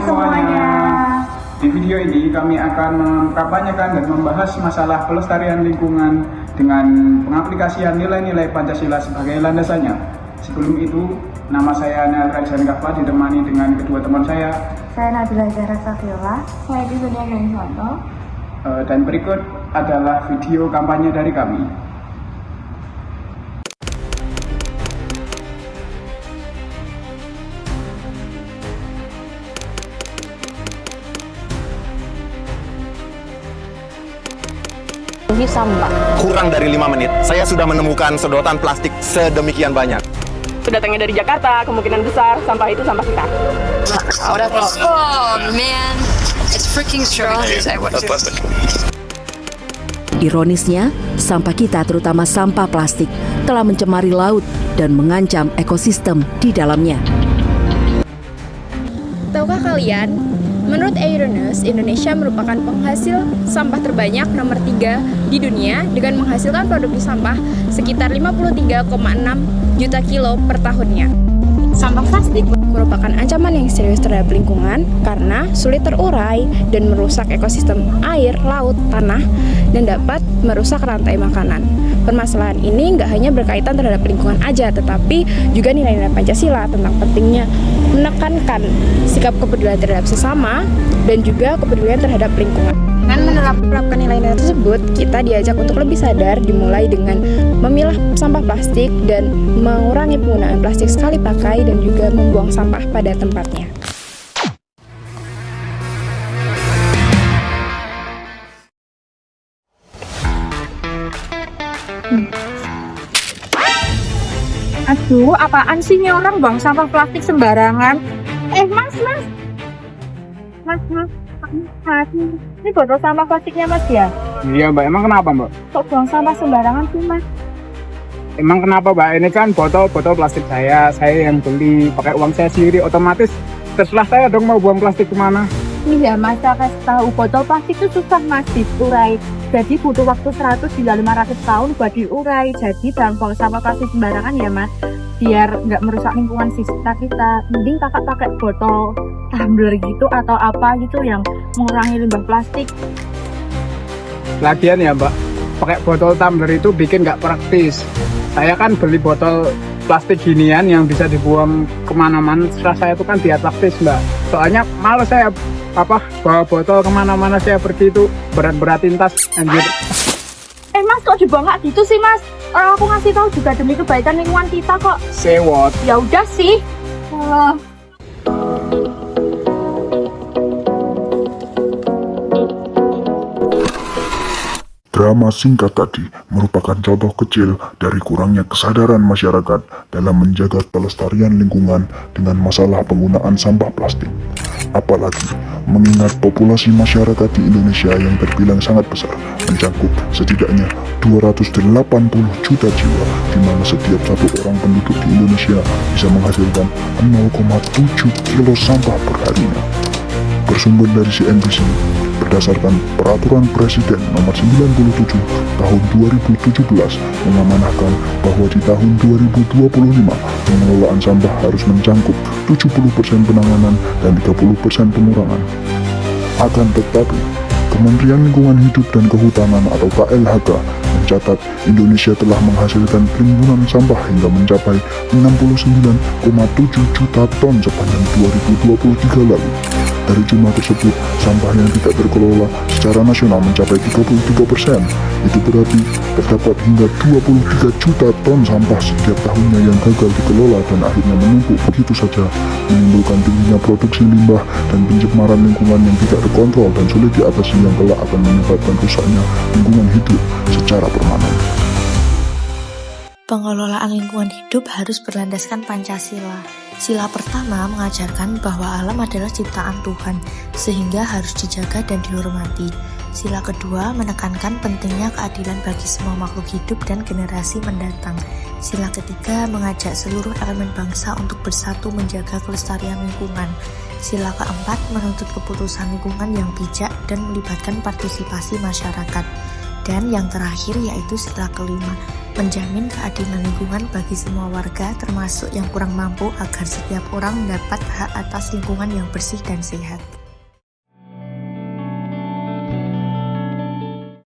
semuanya. Di video ini kami akan mengkampanyekan dan membahas masalah pelestarian lingkungan dengan pengaplikasian nilai-nilai Pancasila sebagai landasannya. Sebelum itu, nama saya Nel Raisan Kahfa ditemani dengan kedua teman saya. Saya Nabila Zahra Safiola. Saya Dizunia Ganswanto. Dan berikut adalah video kampanye dari kami. Sampah. Kurang dari 5 menit, saya sudah menemukan sedotan plastik sedemikian banyak. Datangnya dari Jakarta, kemungkinan besar sampah itu sampah kita. Oh man, it's freaking strong. Ironisnya, sampah kita terutama sampah plastik telah mencemari laut dan mengancam ekosistem di dalamnya. Tahukah kalian, menurut Euronest, Indonesia merupakan penghasil sampah terbanyak nomor 3 di dunia dengan menghasilkan produksi sampah sekitar 53,6 juta kilo per tahunnya. Sampah plastik merupakan ancaman yang serius terhadap lingkungan karena sulit terurai dan merusak ekosistem air, laut, tanah, dan dapat merusak rantai makanan. Permasalahan ini nggak hanya berkaitan terhadap lingkungan aja, tetapi juga nilai-nilai Pancasila tentang pentingnya menekankan sikap kepedulian terhadap sesama dan juga kepedulian terhadap lingkungan. Dengan menerapkan nilai-nilai tersebut, kita diajak untuk lebih sadar, dimulai dengan memilah sampah plastik dan mengurangi penggunaan plastik sekali pakai dan juga membuang sampah pada tempatnya. Aduh, apaan sih nih orang buang sampah plastik sembarangan? Mas. Ini botol sampah plastiknya Mas ya? Iya Mbak, emang kenapa Mbak? Kok buang sampah sembarangan sih Mas? Emang kenapa Mbak? Ini kan botol plastik saya yang beli pakai uang saya sendiri, otomatis terserah saya dong mau buang plastik kemana. Iya Mas, saya kasih tahu botol plastik itu susah Mas diurai. Jadi butuh waktu 100 hingga 500 tahun buat diurai. Jadi jangan buang sampah plastik sembarangan ya Mas, biar nggak merusak lingkungan sekitar kita. Mending kakak pakai botol tumbler gitu atau apa gitu yang mengurangi limbah plastik. Lagian ya Mbak, pakai botol tumbler itu bikin nggak praktis. Saya kan beli botol plastik ginian yang bisa dibuang kemana-mana, serah saya itu kan tidak praktis Mbak. Soalnya malas saya bawa botol kemana-mana, saya pergi itu berat-beratin tas anjir. Mas kok dibuang nggak gitu sih Mas? Orang aku ngasih tahu juga demi kebaikan lingkungan kita kok. Sewot. Ya udah sih. Drama singkat tadi merupakan contoh kecil dari kurangnya kesadaran masyarakat dalam menjaga pelestarian lingkungan dengan masalah penggunaan sampah plastik. Apalagi mengingat populasi masyarakat di Indonesia yang terbilang sangat besar, mencakup setidaknya 280 juta jiwa, di mana setiap satu orang penduduk di Indonesia bisa menghasilkan 0,7 kilo sampah per harinya. Bersumber dari CNBC, berdasarkan Peraturan Presiden Nomor 97 Tahun 2017 mengamanahkan bahwa di tahun 2025 pengelolaan sampah harus mencakup 70% penanganan dan 30% pengurangan. Akan tetapi, Kementerian Lingkungan Hidup dan Kehutanan atau KLHK mencatat Indonesia telah menghasilkan timbunan sampah hingga mencapai 69,7 juta ton sepanjang 2023 lalu. Dari jumlah tersebut, sampah yang tidak terkelola secara nasional mencapai 33%. Itu berarti terdapat hingga 23 juta ton sampah setiap tahunnya yang gagal dikelola dan akhirnya menumpuk begitu saja, menimbulkan tingginya produksi limbah dan pencemaran lingkungan yang tidak terkontrol dan sulit diatasi, yang kelak akan menyebabkan rusaknya lingkungan hidup secara permanen. Pengelolaan lingkungan hidup harus berlandaskan Pancasila. Sila pertama mengajarkan bahwa alam adalah ciptaan Tuhan, sehingga harus dijaga dan dihormati. Sila kedua menekankan pentingnya keadilan bagi semua makhluk hidup dan generasi mendatang. Sila ketiga mengajak seluruh elemen bangsa untuk bersatu menjaga kelestarian lingkungan. Sila keempat menuntut keputusan lingkungan yang bijak dan melibatkan partisipasi masyarakat. Dan yang terakhir yaitu sila kelima, menjamin keadilan lingkungan bagi semua warga termasuk yang kurang mampu agar setiap orang mendapat hak atas lingkungan yang bersih dan sehat.